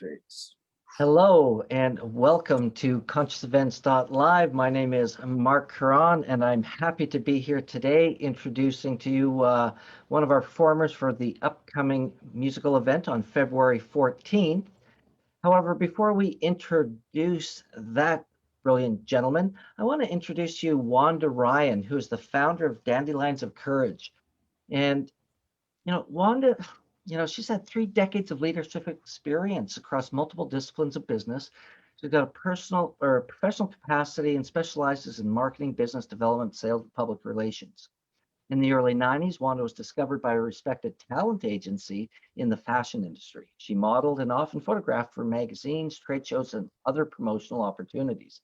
States. Hello and welcome to ConsciousEvents.live. My name is Mark Caron and I'm happy to be here today introducing to you one of our performers for the upcoming musical event on February 14th. However, before we introduce that brilliant gentleman, I want to introduce you Wanda Ryan, who is the founder of Dandelions of Courage. And Wanda, she's had 3 decades of leadership experience across multiple disciplines of business. She's got a personal or professional capacity and specializes in marketing, business development, sales, and public relations. In the early 90s, Wanda was discovered by a respected talent agency in the fashion industry. She modeled and often photographed for magazines, trade shows, and other promotional opportunities.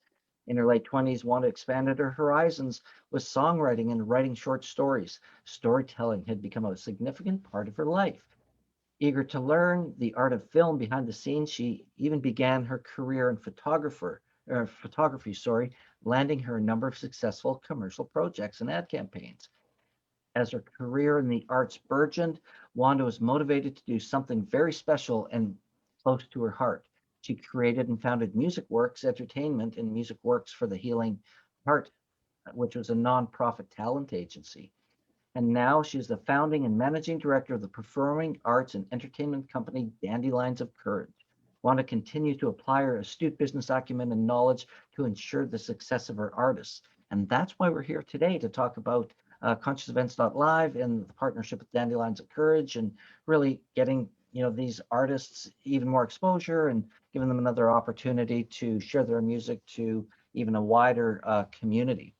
In her late 20s, Wanda expanded her horizons with songwriting and writing short stories. Storytelling had become a significant part of her life. Eager to learn the art of film behind the scenes, she even began her career in photography, landing her a number of successful commercial projects and ad campaigns. As her career in the arts burgeoned, Wanda was motivated to do something very special and close to her heart. She created and founded Music Works Entertainment and Music Works for the Healing Heart, which was a nonprofit talent agency. And now she's the founding and managing director of the performing arts and entertainment company Dandelions of Courage. Wanda continues to apply her astute business acumen and knowledge to ensure the success of her artists. And that's why we're here today to talk about ConsciousEvents.live and the partnership with Dandelions of Courage and really getting these artists even more exposure and giving them another opportunity to share their music to even a wider community.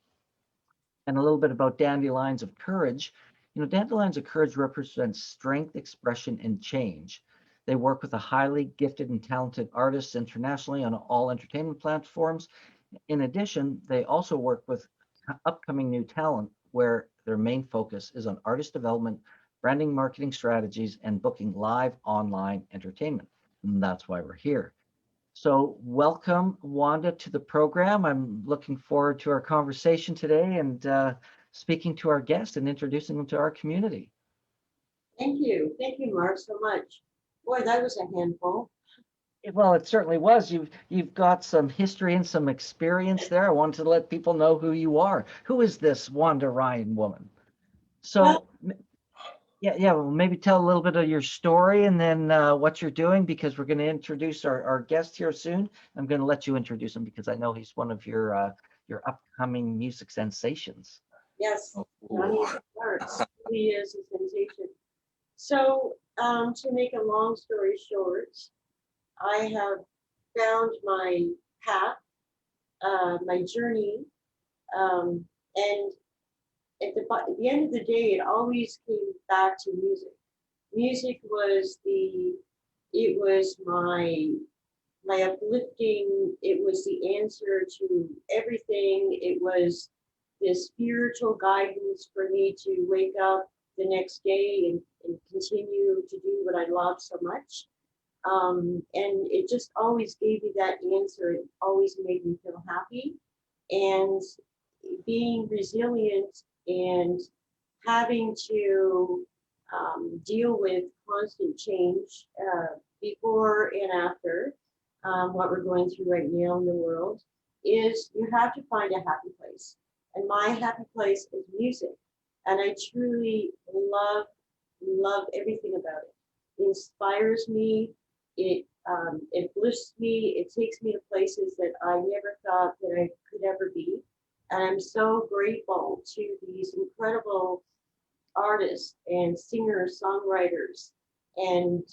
And a little bit about Dandelions of Courage. Dandelions of Courage represents strength, expression, and change. They work with a highly gifted and talented artists internationally on all entertainment platforms. In addition, they also work with upcoming new talent where their main focus is on artist development, branding, marketing strategies, and booking live online entertainment. And that's why we're here. So welcome, Wanda, to the program. I'm looking forward to our conversation today and speaking to our guest and introducing them to our community. Thank you. Thank you, Mark, so much. Boy, that was a handful. Well, it certainly was. You've got some history and some experience there. I wanted to let people know who you are. Who is this Wanda Ryan woman? So, well, maybe tell a little bit of your story and then what you're doing, because we're going to introduce our guest here soon. I'm going to let you introduce him because I know he's one of your upcoming music sensations. Yes, Jonny Starkes. He is a sensation. So, to make a long story short, I have found my path, my journey, and at the end of the day, it always came back to music. Music was my uplifting. It was the answer to everything. It was the spiritual guidance for me to wake up the next day and continue to do what I love so much. And it just always gave me that answer. It always made me feel happy. And being resilient and having to deal with constant change before and after what we're going through right now in the world is you have to find a happy place. And my happy place is music. And I truly love everything about it. It inspires me. It lifts me. It takes me to places that I never thought that I could ever be. And I'm so grateful to these incredible artists and singers, songwriters, and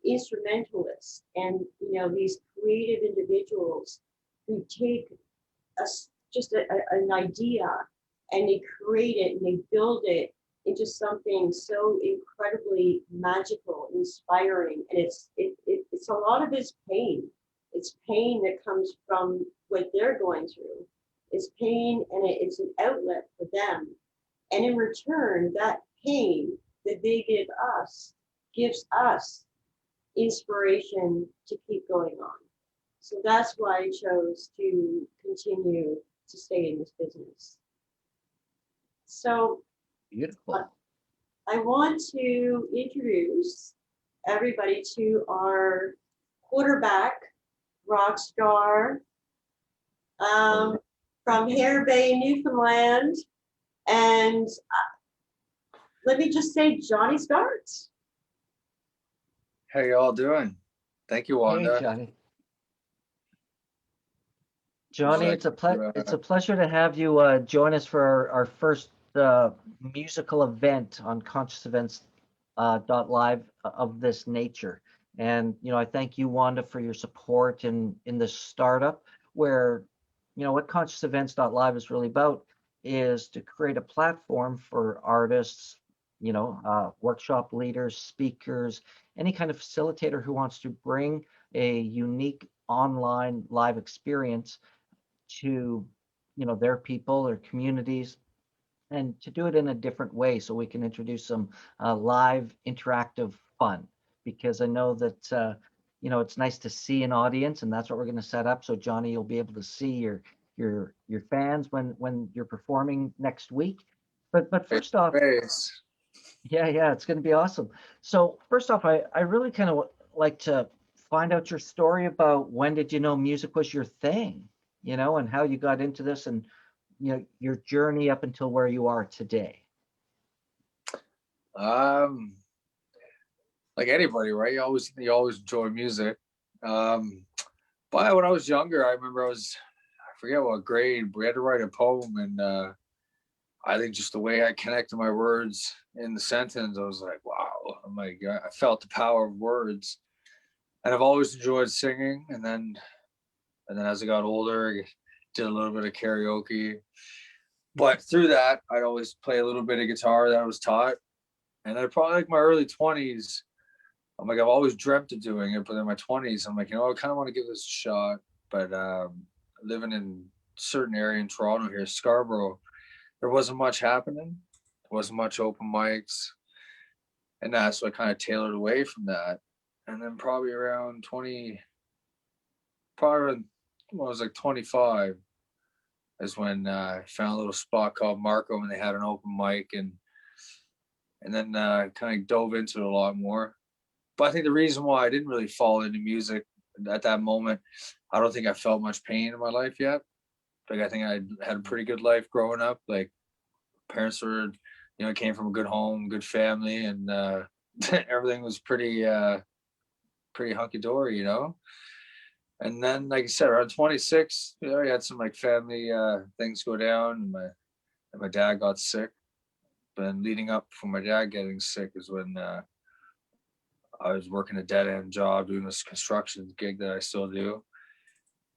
instrumentalists, and these creative individuals who take an idea and they create it and they build it into something so incredibly magical, inspiring, and it's a lot of it's pain. It's pain that comes from what they're going through. It's pain, and it's an outlet for them. And in return, that pain that they give us gives us inspiration to keep going on. So that's why I chose to continue to stay in this business. So beautiful. I want to introduce everybody to our quarterback, rock star, from Hare Bay, Newfoundland. And let me just say, Jonny Starkes. How you all doing? Thank you, Hey, Wanda. Jonny. Would you Jonny, like it's a to, it's a pleasure to have you join us for our first musical event on Conscious Events .live of this nature. And I thank you, Wanda, for your support in this startup. Where what Conscious Events .live is really about is to create a platform for artists, workshop leaders, speakers, any kind of facilitator who wants to bring a unique online live experience to their people, their communities, and to do it in a different way so we can introduce some live interactive fun. Because I know that it's nice to see an audience, and that's what we're going to set up. So Jonny, you'll be able to see your fans when you're performing next week. But first off, face? yeah, it's going to be awesome. So first off, I really kind of like to find out your story about when did you know music was your thing, and how you got into this, and your journey up until where you are today. Um, like anybody, right? You always enjoy music. But when I was younger, I remember I forget what grade, we had to write a poem, and I think just the way I connected my words in the sentence, I was like, wow. I'm like, I felt the power of words, and I've always enjoyed singing. And then as I got older, I did a little bit of karaoke. But through that, I'd always play a little bit of guitar that I was taught. And then probably like my early 20s, I'm like, I've always dreamt of doing it. But in my 20s, I'm like, I kind of want to give this a shot. But living in a certain area in Toronto here, Scarborough, there wasn't much happening. There wasn't much open mics. And so I kind of tailored away from that. And then probably around 20, probably when I was like 25, is when I found a little spot called Marco, and they had an open mic, and then kind of dove into it a lot more. But I think the reason why I didn't really fall into music at that moment, I don't think I felt much pain in my life yet. Like I think I had a pretty good life growing up. Like parents were, came from a good home, good family, and everything was pretty hunky dory, And then, like I said, around 26, I had some like family things go down, and my dad got sick. But then leading up from my dad getting sick is when I was working a dead end job doing this construction gig that I still do.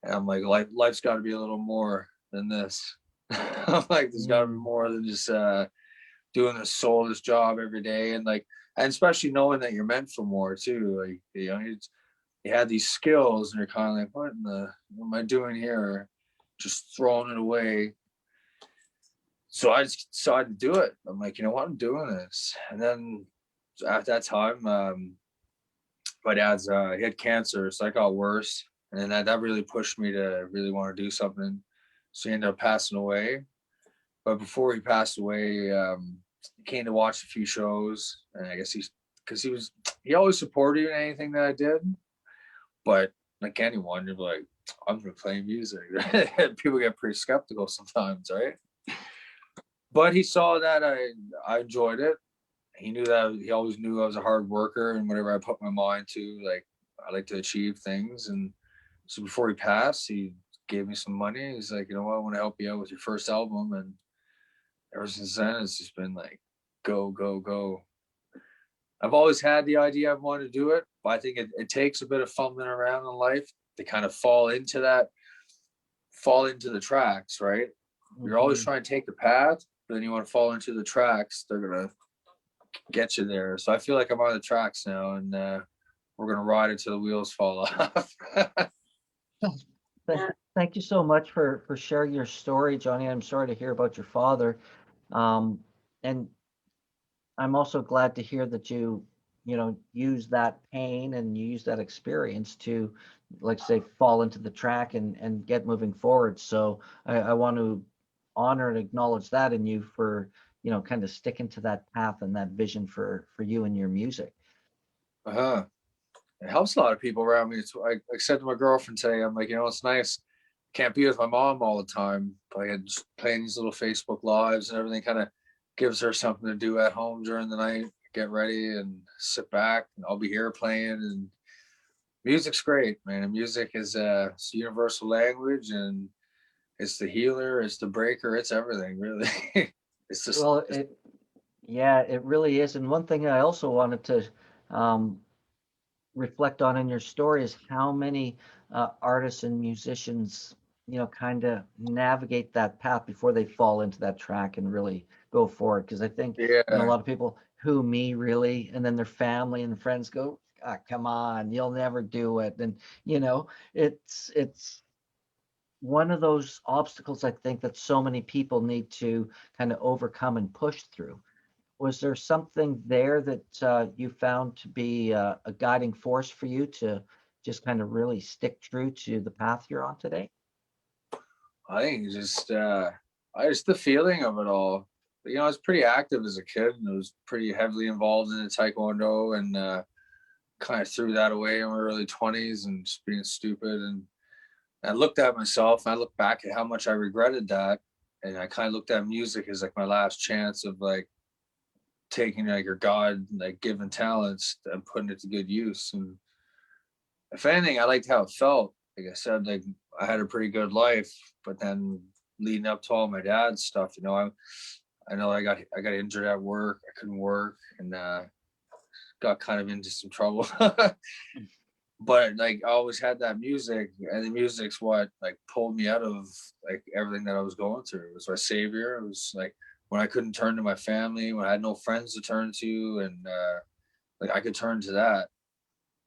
And I'm like, life's got to be a little more than this. I'm like, there's got to be more than just doing this soulless job every day, and especially knowing that you're meant for more too. Like you had these skills, and you're kind of like, what am I doing here? Just throwing it away. So I just decided to do it. I'm like, you know what, I'm doing this. And then at that time, my dad's he had cancer, so that got worse, and then that really pushed me to really want to do something. So he ended up passing away. But before he passed away, he came to watch a few shows, and I guess he always supported anything that I did. But like anyone, you're like, I'm gonna play music. People get pretty skeptical sometimes, right? But he saw that I enjoyed it. He always knew I was a hard worker, and whatever I put my mind to, like I like to achieve things. And so before he passed, he gave me some money. He's like, I want to help you out with your first album. And ever since then, it's just been like, go, go, go. I've always had the idea I've wanted to do it, but I think it takes a bit of fumbling around in life to kind of fall into the tracks, right? Mm-hmm. You're always trying to take the path, but then you want to fall into the tracks. They're going to get you there. So I feel like I'm on the tracks now, and we're going to ride until the wheels fall off. Thank you so much for sharing your story, Jonny. I'm sorry to hear about your father. And I'm also glad to hear that you use that pain and you use that experience to, like say, fall into the track and get moving forward. So I want to honor and acknowledge that in you for, kind of sticking to that path and that vision for you and your music. Uh-huh. it helps a lot of people around me. It's I said to my girlfriend today, I'm like, it's nice. Can't be with my mom all the time, but I just playing these little Facebook lives and everything kind of gives her something to do at home during the night. Get ready and sit back, and I'll be here playing. And music's great, man. And music is it's a universal language, and it's the healer, it's the breaker, it's everything, really. It's just Well, it really is. And one thing I also wanted to um, reflect on in your story is how many artists and musicians, kind of navigate that path before they fall into that track and really go forward. Because I think, a yeah, lot of people, who me really, and then their family and friends go, ah, come on, you'll never do it. And, it's one of those obstacles I think that so many people need to kind of overcome and push through. Was there something there that you found to be a guiding force for you to just kind of really stick true to the path you're on today? I think it's just I just the feeling of it all. I was pretty active as a kid, and I was pretty heavily involved in the taekwondo, and kind of threw that away in my early 20s and just being stupid. And I looked at myself, and I looked back at how much I regretted that, and I kind of looked at music as like my last chance of like taking like your God like given talents and putting it to good use. And if anything, I liked how it felt. Like I said, like I had a pretty good life, but then leading up to all my dad's stuff, I know I got injured at work. I couldn't work, and got kind of into some trouble. But like I always had that music, and the music's what like pulled me out of like everything that I was going through. It was my savior. It was like when I couldn't turn to my family, when I had no friends to turn to, and like I could turn to that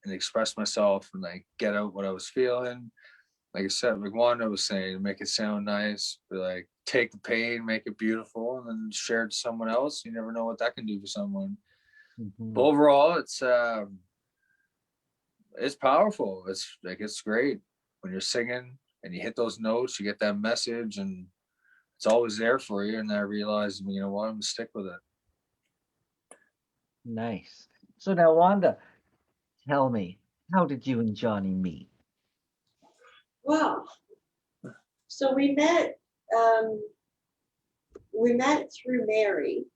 and express myself and like get out what I was feeling. Like I said, like Wanda was saying, make it sound nice, but like take the pain, make it beautiful, and then share it to someone else. You never know what that can do for someone. But Mhm. overall, it's powerful. It's like it's great when you're singing and you hit those notes, you get that message, and it's always there for you. And I realized, what, I'm gonna stick with it. Nice. So now, Wanda, tell me, how did you and Johnny meet? Well, so um, we met through Mary.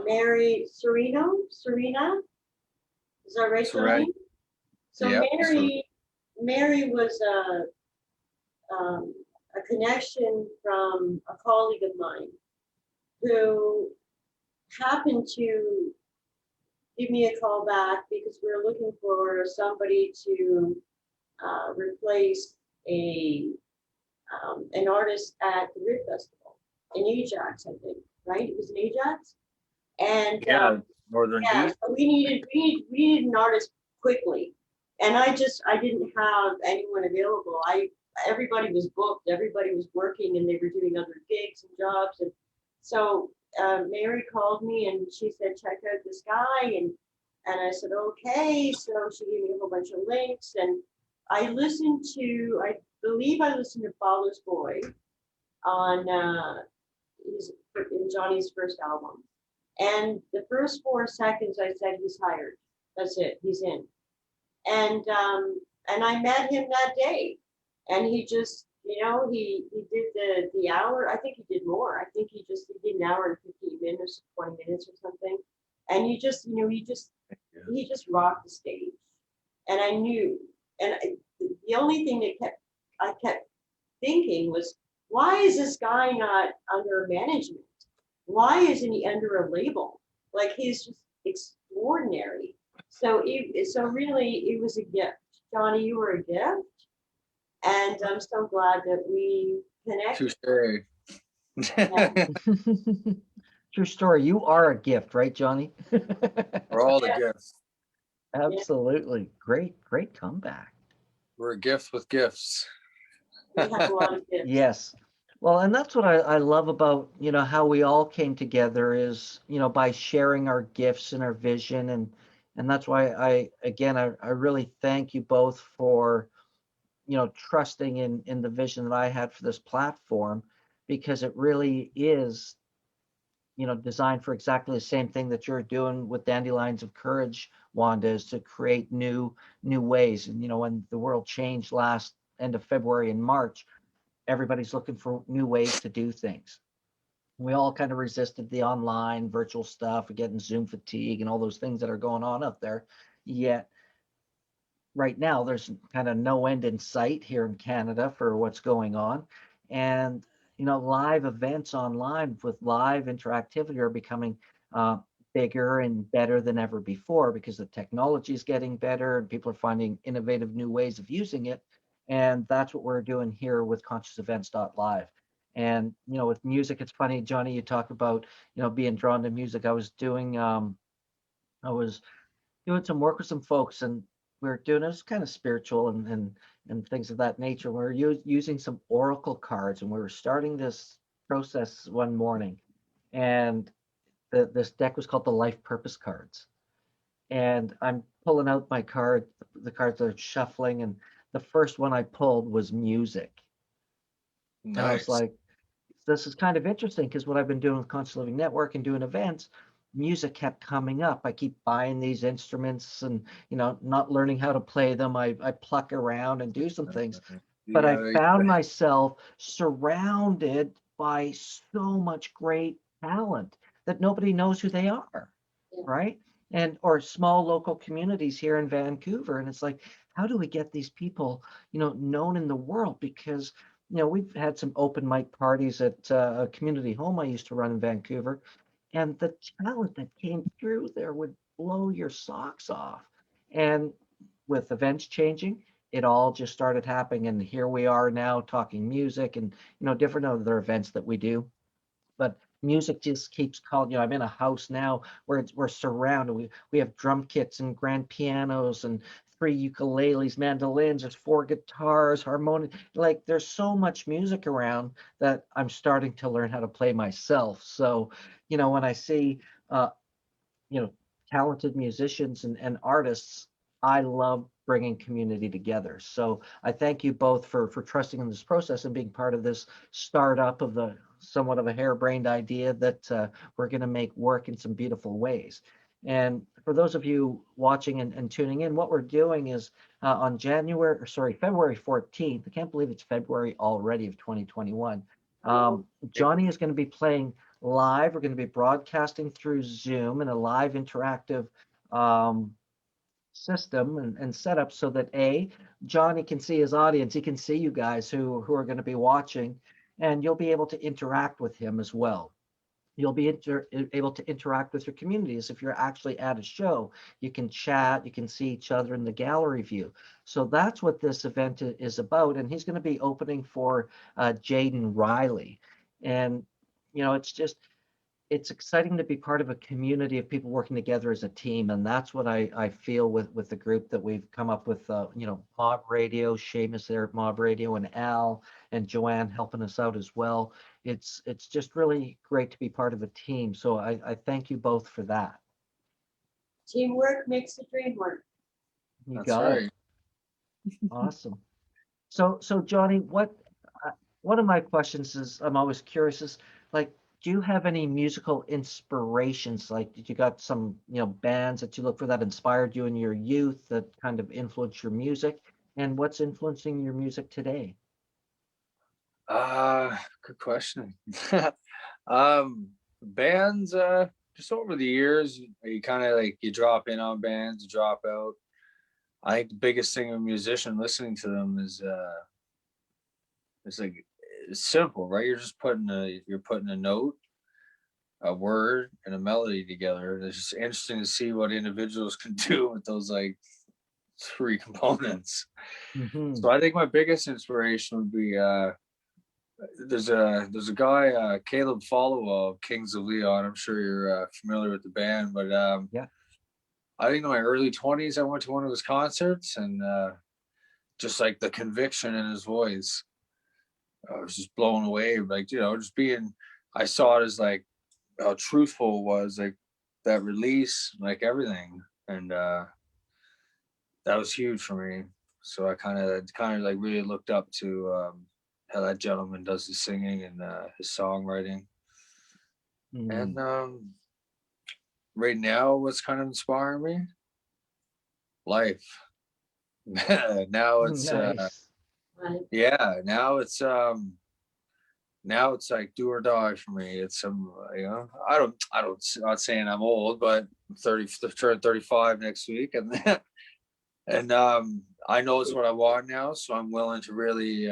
Mary Serena, is that right, So right, Johnny? So yeah. So Mary was a connection from a colleague of mine who happened to give me a call back because we were looking for somebody to replace an artist at the Rib Festival in Ajax, I think, right? It was in Ajax, and yeah, Northern yeah, Heat. so we needed an artist quickly, and I didn't have anyone available. Everybody was booked, everybody was working, and they were doing other gigs and jobs, and so Mary called me and she said, check out this guy, and I said, okay. So she gave me a whole bunch of links, and I believe I listened to Father's Boy on in Johnny's first album. And the first 4 seconds I said, he's hired. That's it, he's in. And I met him that day. And he just, he did the hour. I think he did more. I think he did an hour and 15 minutes, 20 minutes or something. And he just rocked the stage. And I knew, and the only thing that I kept thinking was, why is this guy not under management? Why isn't he under a label? Like, he's just extraordinary. So really, it was a gift. Johnny, you were a gift, and I'm so glad that we connected. Touche. Yeah, True story. You are a gift, right, Johnny? We're all the yeah, gifts. yeah. Absolutely. Great, great comeback. We're a gift with gifts. We have a lot of gifts. Yes. Well, and that's what I love about, how we all came together is, by sharing our gifts and our vision. And that's why I really thank you both for, trusting in the vision that I had for this platform, because it really is designed for exactly the same thing that you're doing with Dandelions of Courage, Wanda, is to create new ways. And when the world changed last end of February and March, everybody's looking for new ways to do things. We all kind of resisted the online virtual stuff, getting Zoom fatigue and all those things that are going on out there. Yet right now there's kind of no end in sight here in Canada for what's going on. And live events online with live interactivity are becoming uh, bigger and better than ever before, because the technology is getting better and people are finding innovative new ways of using it. And that's what we're doing here with consciousevents.live. And with music, it's funny, Johnny, you talk about being drawn to music. I was doing some work with some folks, and we were doing it was kind of spiritual and things of that nature. We were using some oracle cards, and we were starting this process one morning, and this deck was called the Life Purpose cards. And I'm pulling out my card, the cards are shuffling, and the first one I pulled was music. And I was Nice. like, this is kind of interesting, because what I've been doing with Conscious Living Network and doing events, music kept coming up. I keep buying these instruments and, not learning how to play them. I pluck around and do some things, You but I gotta, found myself surrounded by so much great talent that nobody knows who they are, Yeah. right? And or small local communities here in Vancouver, and it's like, how do we get these people, known in the world? Because we've had some open mic parties at a community home I used to run in Vancouver, and the talent that came through there would blow your socks off. And with events changing, it all just started happening. And here we are now talking music and, different other events that we do. But music just keeps calling. I'm in a house now where we're surrounded. We have drum kits and grand pianos and 3 ukuleles, mandolins, there's 4 guitars, harmonium. Like, there's so much music around that I'm starting to learn how to play myself. So, when I see uh, you know talented musicians and artists, I love bringing community together. So I thank you both for trusting in this process and being part of this startup of the somewhat of a harebrained idea that we're going to make work in some beautiful ways. And for those of you watching and tuning in, what we're doing is on February 14th. I can't believe it's February already of 2021. Johnny is going to be playing live. We're going to be broadcasting through Zoom in a live interactive um, system and setup, so that Johnny can see his audience. He can see you guys who are going to be watching, and you'll be able to interact with him as well. You'll be able to interact with your communities. If you're actually at a show, you can chat, you can see each other in the gallery view. So that's what this event is about. And he's going to be opening for Jaden Riley. And, it's exciting to be part of a community of people working together as a team. And that's what I feel with the group that we've come up with, Mob Radio, Seamus there at Mob Radio, and Al and Joanne helping us out as well. It's just really great to be part of a team. So I thank you both for that. Teamwork makes the dream work. You That's got right. it. Awesome. So Johnny, one of my questions is, I'm always curious, is like, do you have any musical inspirations? Like, did you got some, bands that you look for that inspired you in your youth, that kind of influenced your music? And what's influencing your music today? Good question. Bands, just over the years, you kind of like, you drop in on bands, you drop out. I think the biggest thing of a musician listening to them is it's like, it's simple, right? You're putting a note, a word, and a melody together. It's just interesting to see what individuals can do with those like 3 components. Mm-hmm. So I think my biggest inspiration would be there's a guy, Caleb Follow of Kings of Leon. I'm sure you're familiar with the band, but Yeah. I think in my early 20s I went to one of his concerts, and just like the conviction in his voice, I was just blown away. Like, just being, I saw it as like how truthful it was, like that release, like everything. And that was huge for me. So I kind of like really looked up to how that gentleman does his singing and his songwriting. Mm. And right now, what's kind of inspiring me? Life. Now it's Nice. Right. yeah, now it's like do or die for me. It's not saying I'm old, but I'm 30, turn 35 next week, and and I know it's what I want now, so I'm willing to really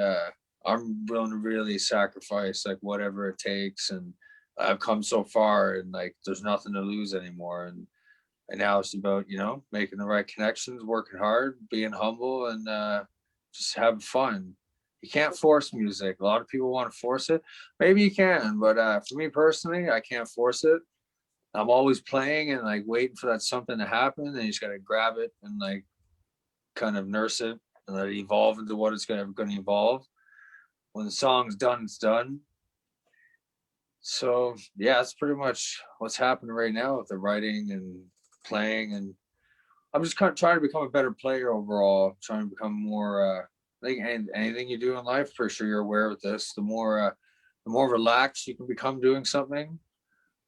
sacrifice like whatever it takes, and I've come so far, and like there's nothing to lose anymore, and now it's about making the right connections, working hard, being humble, and just having fun. You can't force music. A lot of people want to force it. Maybe you can, but for me personally, I can't force it. I'm always playing and like waiting for that something to happen, and you just gotta grab it and like kind of nurse it and let it evolve into what it's going to evolve. When the song's done, it's done. So yeah, that's pretty much what's happening right now with the writing and playing, and I'm just kind of trying to become a better player overall. Trying to become more. I think anything you do in life, for sure, you're aware of this. The more relaxed you can become doing something.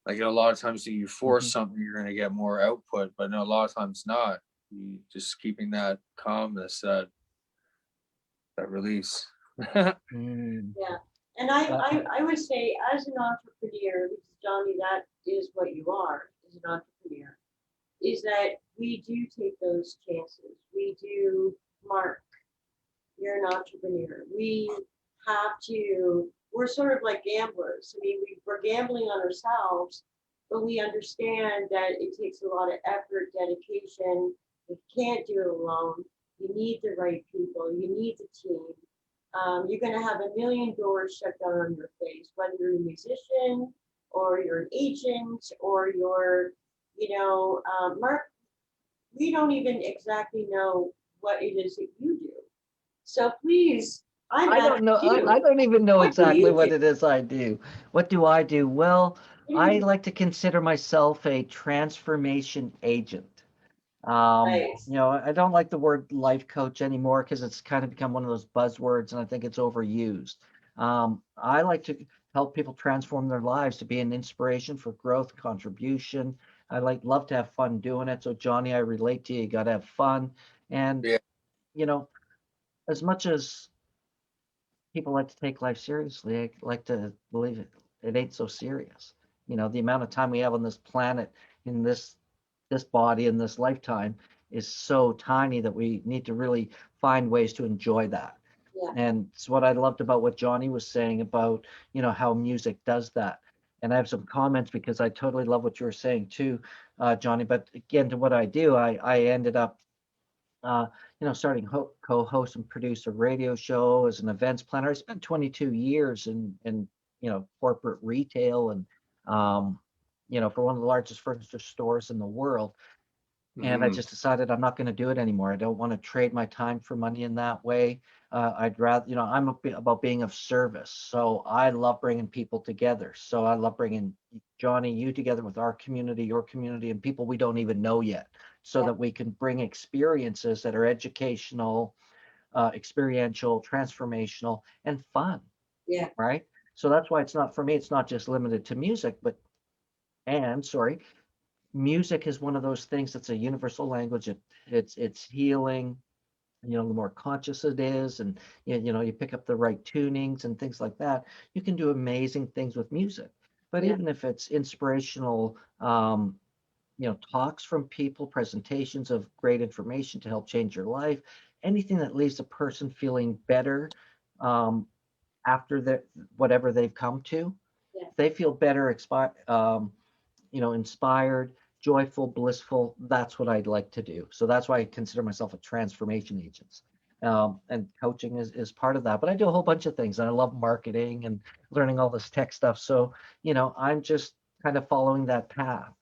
Like a lot of times, if you force Mhm. something, you're going to get more output, but no, a lot of times not. You just keeping that calmness, that release. Mm. Yeah. And I, Uh, I, I would say as an entrepreneur, because Johnny, that is what you are as an entrepreneur, is that we do take those chances. We do, Mark, you're an entrepreneur. We have to, we're sort of like gamblers. I mean, we're gambling on ourselves, but we understand that it takes a lot of effort, dedication. You can't do it alone. You need the right people. You need the team. You're going to have a million doors shut down on your face, whether you're a musician or you're an agent or you're, Mark, we don't even exactly know what it is that you do. So please, I'm I don't asking know. I you, don't even know what do exactly you do? what it is I do. What do I do? Well, What do I you like to consider myself a transformation agent. Right. I don't like the word life coach anymore because it's kind of become one of those buzzwords and I think it's overused. I like to help people transform their lives to be an inspiration for growth, contribution. Love to have fun doing it. So Johnny, I relate to you. You got to have fun. And, Yeah. you know, as much as people like to take life seriously, I like to believe it ain't so serious. The amount of time we have on this planet in this body in this lifetime is so tiny that we need to really find ways to enjoy that. Yeah. And it's what I loved about what Johnny was saying about, how music does that. And I have some comments because I totally love what you were saying too, Johnny. But again, to what I do, I ended up uh, starting co-host and produce a radio show as an events planner. I spent 22 years in corporate retail and for one of the largest furniture stores in the world. And I Mm-hmm. just decided I'm not going to do it anymore. I don't want to trade my time for money in that way. I'd rather, I'm about being of service. So I love bringing people together. So I love bringing Johnny, you together with our community, your community, and people we don't even know yet, so Yeah. that we can bring experiences that are educational, experiential, transformational, and fun, Yeah. right? So that's why it's not for me. It's not just limited to music, sorry, music is one of those things that's a universal language. It's healing. The more conscious it is, and you pick up the right tunings and things like that, you can do amazing things with music. But Yeah. even if it's inspirational, talks from people, presentations of great information to help change your life, anything that leaves a person feeling better um, after whatever they've come to, Yeah. they feel better, inspired, joyful, blissful. That's what I'd like to do. So that's why I consider myself a transformation agent. And coaching is part of that. But I do a whole bunch of things. And I love marketing and learning all this tech stuff. So, I'm just kind of following that path.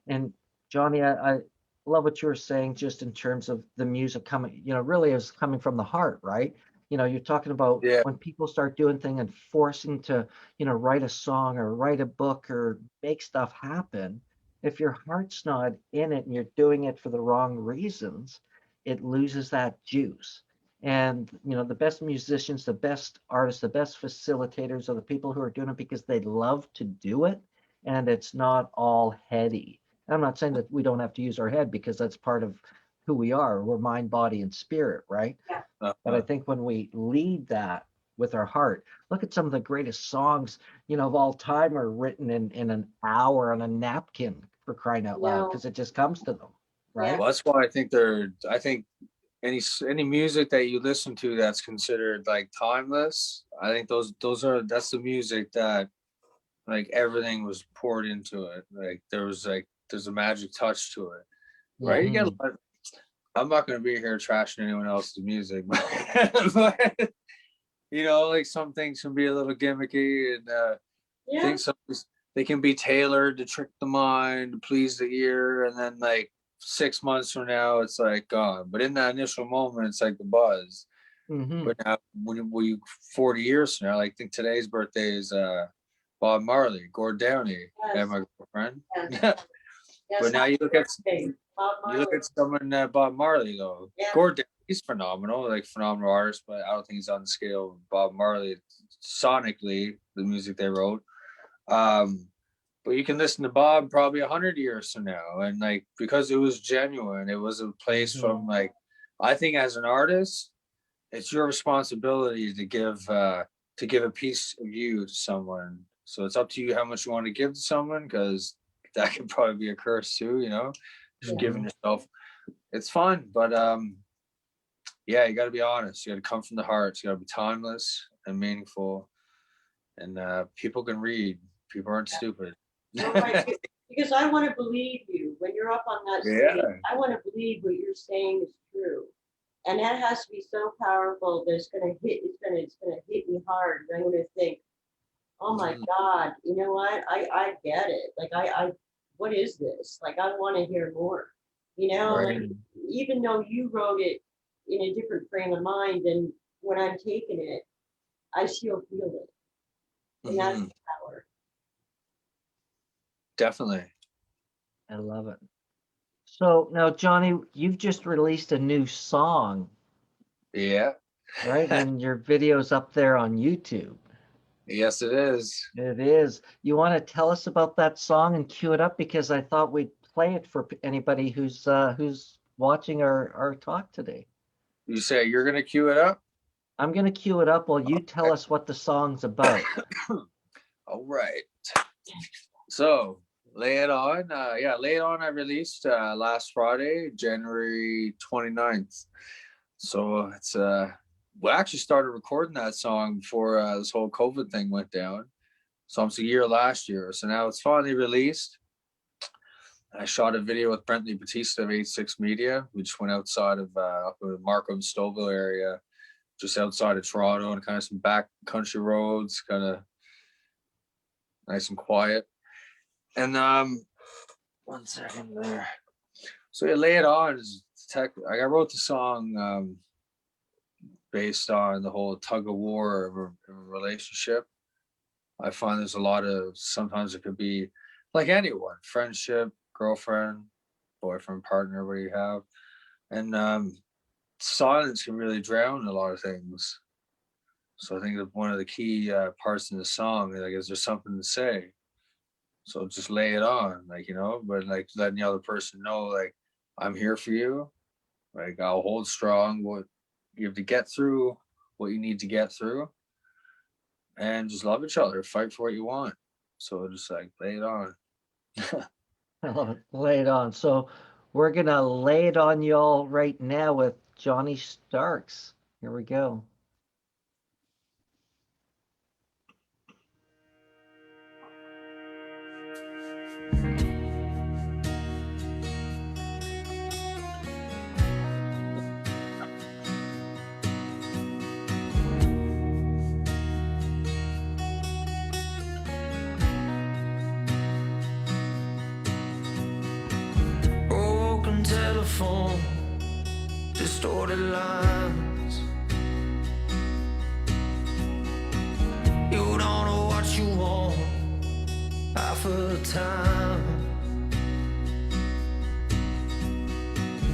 And Johnny, I love what you were saying just in terms of the music coming, really is coming from the heart, right? You're talking about Yeah. when people start doing things and forcing to, write a song or write a book or make stuff happen. If your heart's not in it and you're doing it for the wrong reasons, it loses that juice. And the best musicians, the best artists, the best facilitators are the people who are doing it because they love to do it and it's not all heady. I'm not saying that we don't have to use our head, because that's part of who we are. We're mind, body, and spirit, right? Yeah. But I think when we lead that with our heart, look at some of the greatest songs, of all time are written in an hour on a napkin, for crying out loud, No. because it just comes to them, right? Well, that's why I think any music that you listen to that's considered like timeless, I think that's the music that like everything was poured into it. Like there's a magic touch to it, right? You get Mhm. I'm not going to be here trashing anyone else's music, but like some things can be a little gimmicky, and I think they can be tailored to trick the mind, to please the ear, and then like 6 months from now, it's like gone. But in that initial moment, it's like the buzz. Mhm. But now, when we 40 years from now, like, I think today's birthday is Bob Marley, Gord Downey, and my girlfriend. Yes. But now you look at Bob you look Marley. at someone Bob Marley though. Yeah. Gord Downey, he's phenomenal, like phenomenal artist, but I don't think he's on the scale of Bob Marley sonically, the music they wrote. But you can listen to Bob probably 100 years from now, and like because it was genuine, it was a place from like I think as an artist, it's your responsibility to give a piece of you to someone. So it's up to you how much you want to give to someone, because that could probably be a curse too, just giving yourself. It's fun, but yeah, you got to be honest. You got to come from the heart. You got to be timeless and meaningful, and people can read. People aren't stupid. Right. Because I want to believe you when you're up on that stage. Yeah. I want to believe what you're saying is true, and that has to be so powerful that it's going to hit. It's going to hit me hard. And I'm going to think, oh my God, you know what? I get it. Like I what is this? Like I want to hear more. Right. Like even though you wrote it in a different frame of mind than when I'm taking it, I still feel it, and that's the power. Definitely. I love it. So now, Jonny, you've just released a new song, Yeah. right? And your video's up there on YouTube. Yes, it is. It is. You want to tell us about that song and cue it up, because I thought we'd play it for anybody who's watching our talk today. You say you're gonna cue it up? I'm gonna cue it up while you tell us what the song's about. All right. So lay it on. Lay it on. I released last Friday, January 29th. So it's we actually started recording that song before this whole COVID thing went down. So it's a year last year. So now it's finally released. I shot a video with Brentley Batista of 86 Media. We just went outside of up in the Markham Stouffville area, just outside of Toronto, and kind of some back country roads, kind of nice and quiet. And 1 second there. So yeah, Lay It On is I wrote the song based on the whole tug of war of a relationship. I find there's a lot of, sometimes it could be like anyone, friendship, girlfriend, boyfriend, partner, what you have. And silence can really drown a lot of things. So I think that one of the key parts in the song, like, is there something to say? So just lay it on, like, but like letting the other person know, like, I'm here for you. Like, I'll hold strong. What you have to get through, what you need to get through, and just love each other. Fight for what you want. So just like lay it on. I love it. Lay it on. So we're gonna lay it on y'all right now with Jonny Starkes. Here we go. Broken telephone, distorted lines. You don't know what you want half the time.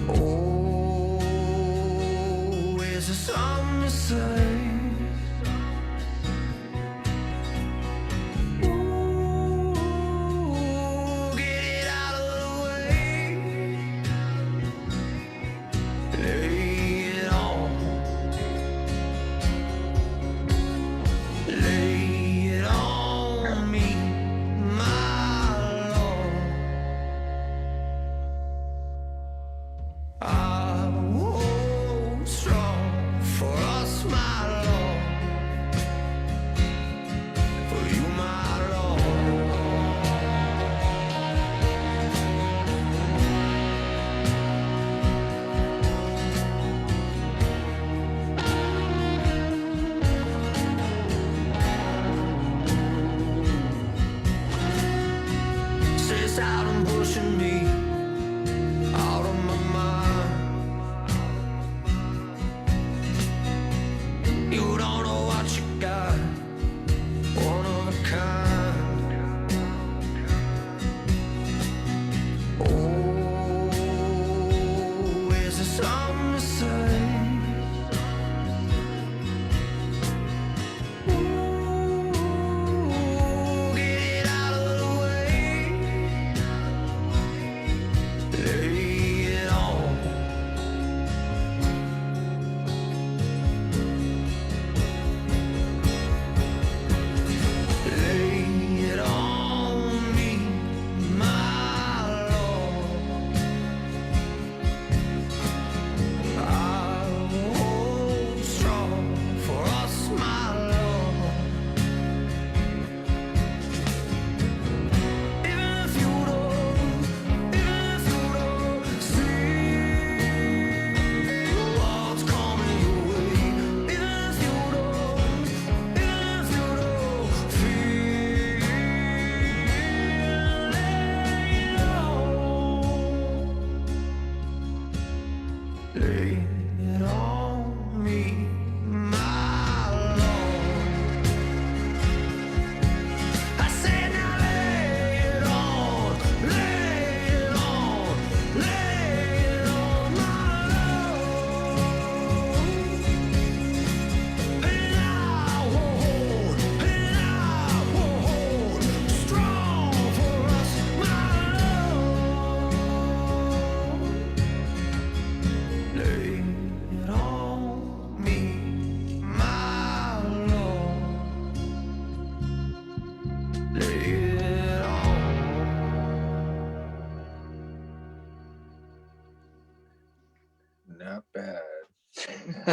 Oh, is there something to say? Ooh,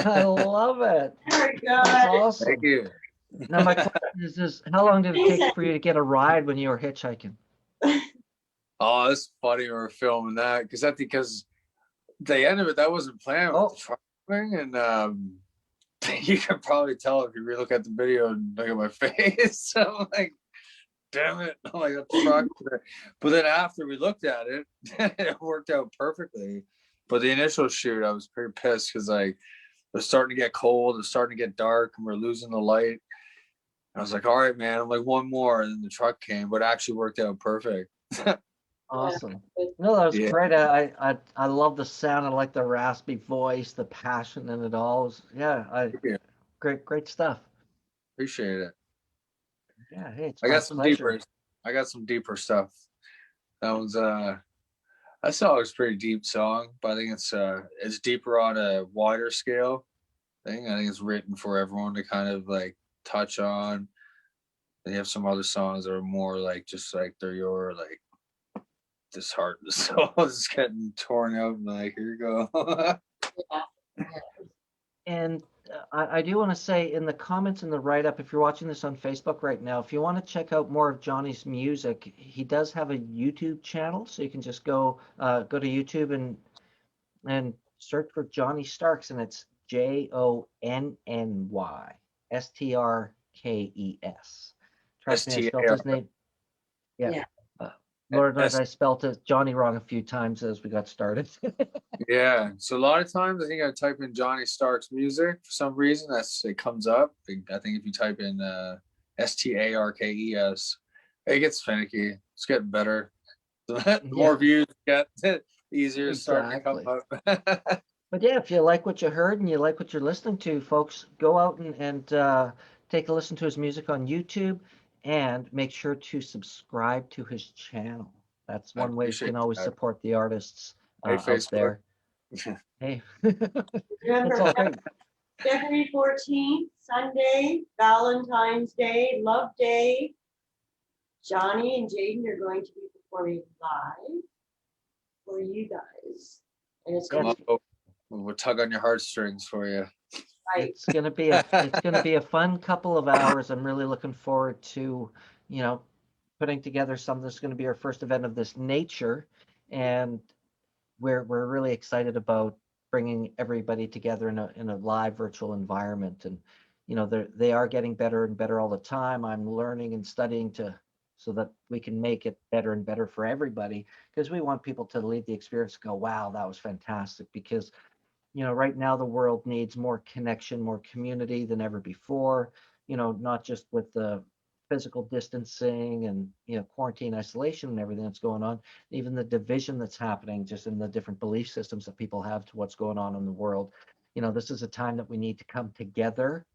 I love it. Very That's good. awesome. Thank you. Now my question is how long did it take for you to get a ride when you were hitchhiking? Oh, it's funny we were filming that because the end of it that wasn't planned with the truck thing, and you can probably tell if you really look at the video and look at my face. I'm like, damn it! I'm like a truck. But then after we looked at it, it worked out perfectly. But the initial shoot, I was pretty pissed because like it was starting to get cold, it was starting to get dark, and we're losing the light. I was like, all right, man. I'm like, one more, and then the truck came, but it actually worked out perfect. Awesome. No, that was Yeah. great. I love the sound. I like the raspy voice, the passion in it all. Yeah. Great stuff. Appreciate it. Yeah, hey, it's I my got some pleasure. deeper. I got some deeper stuff. That was that song was a pretty deep song, but I think it's deeper on a wider scale thing. I think it's written for everyone to kind of like touch on. They have some other songs that are more like just like they're your like this heart and soul is getting torn out and like here you go. And I do want to say in the comments in the write-up, if you're watching this on Facebook right now, if you want to check out more of Jonny's music, he does have a YouTube channel, so you can just go to YouTube and search for Jonny Starkes, and it's JONNY Trust me, I spelled his name. Yeah. Lord knows I spelled it Jonny wrong a few times as we got started. Yeah. So a lot of times I think I type in Jonny Starkes music for some reason. It comes up. I think if you type in STARKES, it gets finicky. It's getting better. The more views you get, easier it's starting to come up. But yeah, if you like what you heard and you like what you're listening to, folks, go out and take a listen to his music on YouTube and make sure to subscribe to his channel. That's one way you can always support the artists out there. Hey, Remember, February 14th, Sunday, Valentine's Day, Love Day. Jonny and Jaden are going to be performing live for you guys. And it's going to we'll tug on your heartstrings for you. Right. It's gonna be a fun couple of hours. I'm really looking forward to, putting together something that's going to be our first event of this nature, and we're really excited about bringing everybody together in a live virtual environment. And they are getting better and better all the time. I'm learning and studying so that we can make it better and better for everybody, because we want people to leave the experience and go, wow, that was fantastic. Because right now the world needs more connection, more community than ever before, not just with the physical distancing and, quarantine isolation and everything that's going on, even the division that's happening just in the different belief systems that people have to what's going on in the world. This is a time that we need to come together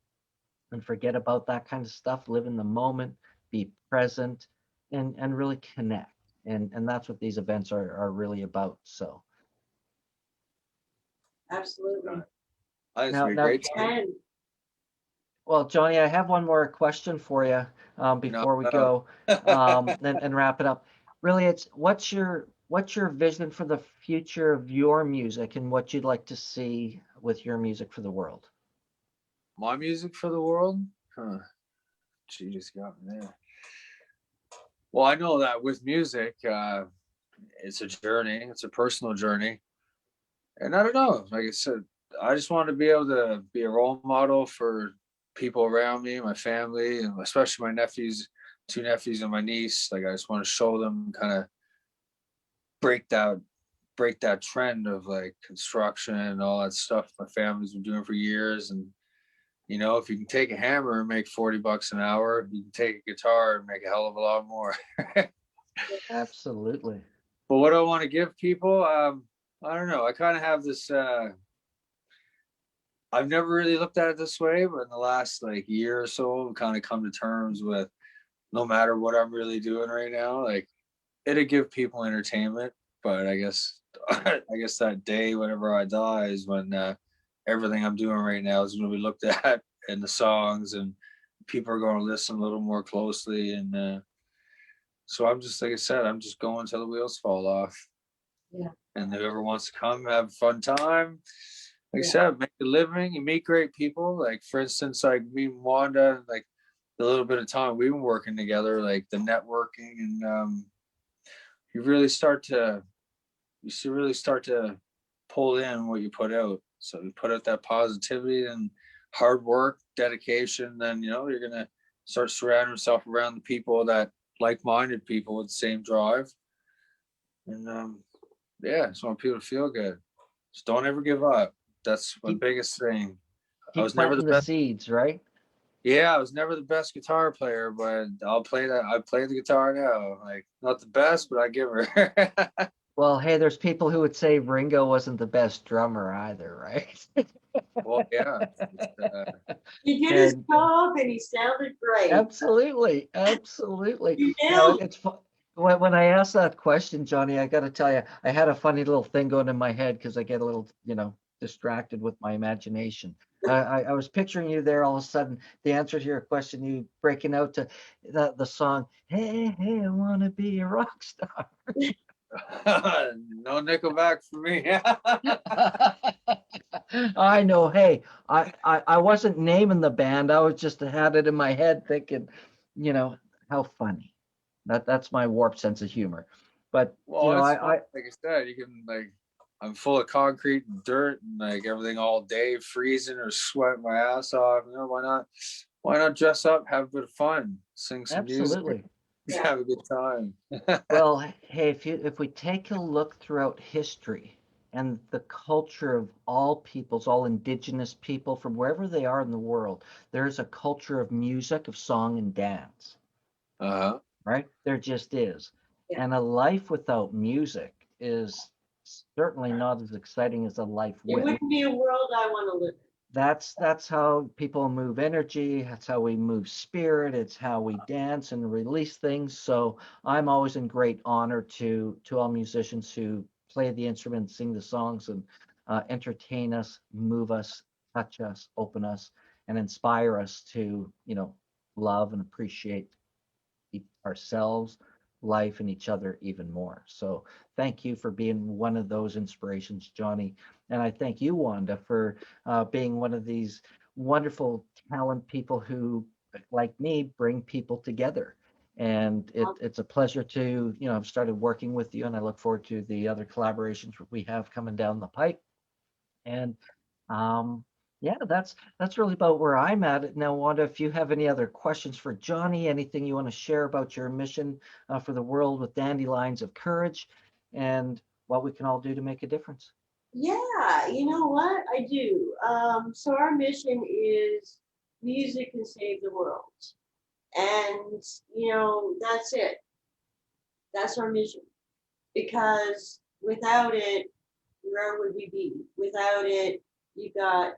and forget about that kind of stuff, live in the moment, be present, and really connect. And that's what these events are really about. So. Absolutely. Great. Well, Jonny, I have one more question for you before we go and wrap it up. Really, it's what's your vision for the future of your music and what you'd like to see with your music for the world? My music for the world? Huh. She just got me there. Well, I know that with music, it's a journey. It's a personal journey. And I don't know, like I said, I just want to be able to be a role model for people around me, my family, and especially my nephews, 2 nephews and my niece. Like I just want to show them, kind of break that trend of like construction and all that stuff my family's been doing for years. And if you can take a hammer and make $40 an hour, you can take a guitar and make a hell of a lot more. Absolutely. But what do I want to give people? I don't know. I kind of have this, I've never really looked at it this way, but in the last like year or so, I've kind of come to terms with no matter what I'm really doing right now, like it'll give people entertainment. But I guess that day, whenever I die, is when everything I'm doing right now is going to be looked at in the songs, and people are going to listen a little more closely. And so I'm just, like I said, I'm just going till the wheels fall off. Yeah. And whoever wants to come have a fun time, like I said, make a living, you meet great people. Like for instance, like me and Wanda, like the little bit of time we've been working together, like the networking, and you really start to pull in what you put out. So you put out that positivity and hard work, dedication, then you're gonna start surrounding yourself around the people that like-minded people with the same drive. And yeah, just want people to feel good. Just don't ever give up. That's my biggest thing. I Keep was never the planting the best. seeds, right? Yeah, I was never the best guitar player, but I'll play that. I play the guitar now. Like not the best, but I give her. Well, hey, there's people who would say Ringo wasn't the best drummer either, right? Well, yeah. He did his And job and he sounded great. absolutely, absolutely. You You know, nailed it. it's when I asked that question, Johnny, I got to tell you, I had a funny little thing going in my head because I get a little, distracted with my imagination. I was picturing you there all of a sudden, the answer to your question, you breaking out to the song, "Hey, hey, I want to be a rock star." No Nickelback for me. I know. Hey, I wasn't naming the band. I was just had it in my head thinking, how funny. That's my warped sense of humor. But Well, it's fun. I Like I said, you can I'm full of concrete and dirt and like everything all day, freezing or sweating my ass off. Why not? Why not dress up, have a bit of fun, sing some music, absolutely. have a good time. Well, hey, if we take a look throughout history and the culture of all peoples, all indigenous people from wherever they are in the world, there's a culture of music, of song and dance. Uh-huh. Right? There just is. Yeah. And a life without music is certainly not as exciting as a life It with. wouldn't be a world I want to live in. That's how people move energy. That's how we move spirit. It's how we dance and release things. So I'm always in great honor to all musicians who play the instrument, sing the songs, and entertain us, move us, touch us, open us, and inspire us to love and appreciate ourselves, life, and each other even more. So thank you for being one of those inspirations, Johnny. And I thank you, Wanda, for being one of these wonderful talent people who, like me, bring people together. And it's a pleasure to, I've started working with you, and I look forward to the other collaborations we have coming down the pipe. And yeah, that's really about where I'm at now. Wanda, if you have any other questions for Johnny, anything you want to share about your mission for the world with Dandelions of Courage, and what we can all do to make a difference. Yeah, you know what? I do. So our mission is music can save the world. And, that's it. That's our mission. Because without it, where would we be? Without it, you got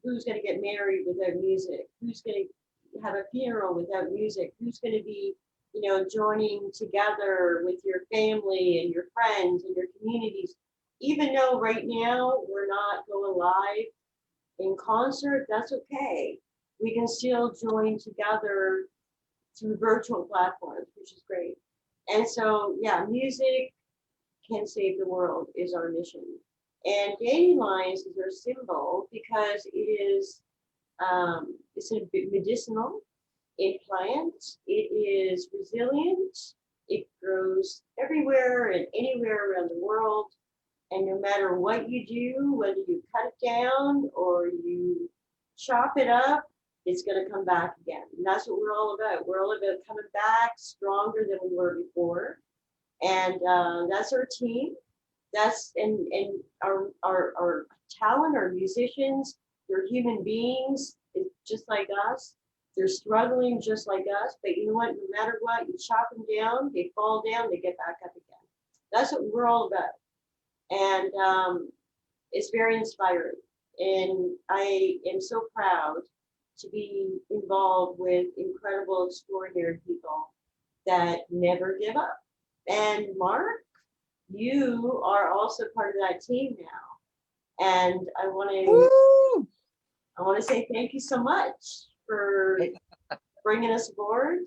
who's going to get married without music? Who's going to have a funeral without music? Who's going to be, joining together with your family and your friends and your communities? Even though right now we're not going live in concert, that's okay. We can still join together through virtual platforms, which is great. And so, yeah, music can save the world is our mission. And dandelions is our symbol because it is it's a medicinal plant. It is resilient. It grows everywhere and anywhere around the world. And no matter what you do, whether you cut it down or you chop it up, it's going to come back again. And that's what we're all about. We're all about coming back stronger than we were before. And that's our team. That's and our talent, our musicians, they're human beings, just like us. They're struggling just like us. But you know what? No matter what, you chop them down, they fall down, they get back up again. That's what we're all about. And it's very inspiring. And I am so proud to be involved with incredible, extraordinary people that never give up. And Mark, you are also part of that team now. And I want to say thank you so much for bringing us aboard.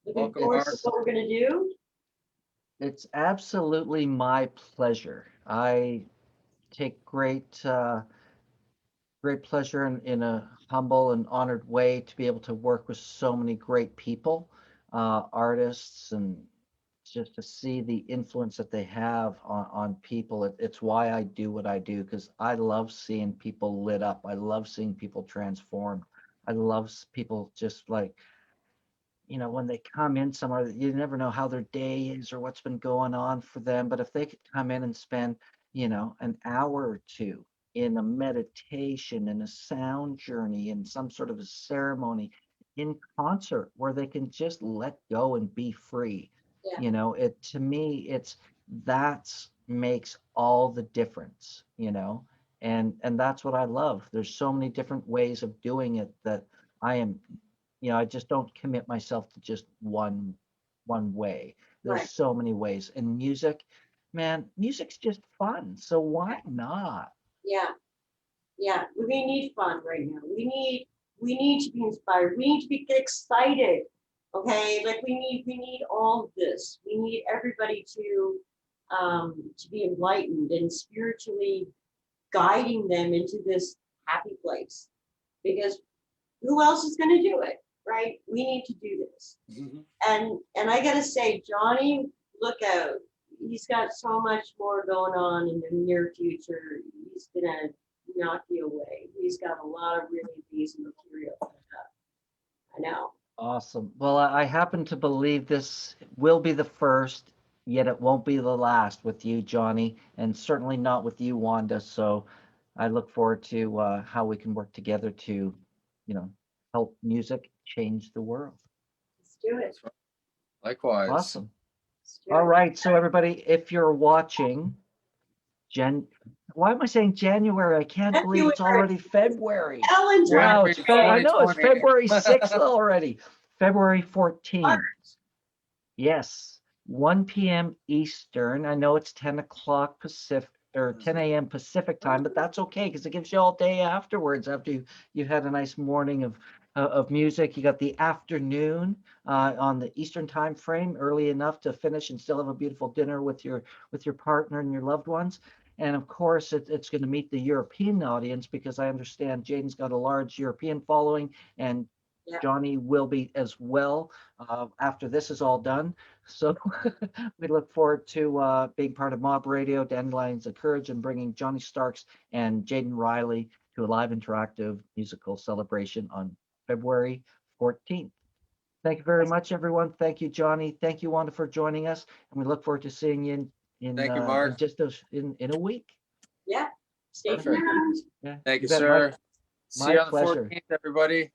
Looking forward to what we're going to do. It's absolutely my pleasure. I take great great pleasure in a humble and honored way to be able to work with so many great people, artists, and just to see the influence that they have on people. It's why I do what I do, because I love seeing people lit up. I love seeing people transformed. I love people just like, when they come in somewhere, you never know how their day is or what's been going on for them. But if they could come in and spend, an hour or two in a meditation, in a sound journey, in some sort of a ceremony, in concert where they can just let go and be free. Yeah. It to me, that's makes all the difference, and that's what I love. There's so many different ways of doing it that I am I just don't commit myself to just one way. There's Right. so many ways. And music, man, music's just fun. So why not? Yeah. Yeah. We need fun right now. We need to be inspired. We need to be excited. Okay. Like we need all of this. We need everybody to be enlightened and spiritually guiding them into this happy place. Because who else is going to do it? Right? We need to do this. And I gotta say, Jonny, look out. He's got so much more going on in the near future. He's gonna knock you away. He's got a lot of really amazing material. I know. Awesome. Well, I happen to believe this will be the first, yet it won't be the last with you, Jonny, and certainly not with you, Wanda. So I look forward to how we can work together to, help music change the world. Let's do it. Likewise. Awesome. Let's do All it. right. So everybody, if you're watching, why am I saying January? I can't believe it's already February. Valentine's Wow, January I know it's 2020. February 6th already. February 14th. Yes, 1 p.m. Eastern. I know it's 10 o'clock Pacific or 10 a.m. Pacific time, but that's okay because it gives you all day afterwards. After you've had a nice morning of music, you got the afternoon on the Eastern time frame, early enough to finish and still have a beautiful dinner with your partner and your loved ones. And of course, it's going to meet the European audience because I understand Jaden's got a large European following, and Yeah. Jonny will be as well after this is all done. So we look forward to being part of Mob Radio, Dandelions of Courage, and bringing Jonny Starkes and Jaden Riley to a live interactive musical celebration on February 14th. Thank you very much, everyone. Thank you, Jonny. Thank you, Wanda, for joining us. And we look forward to seeing you Thank you, Mark. in just in a week. Yeah. Stay Perfect. tuned. Yeah, Thank you, bet, sir. My See you on the pleasure. 14th, everybody.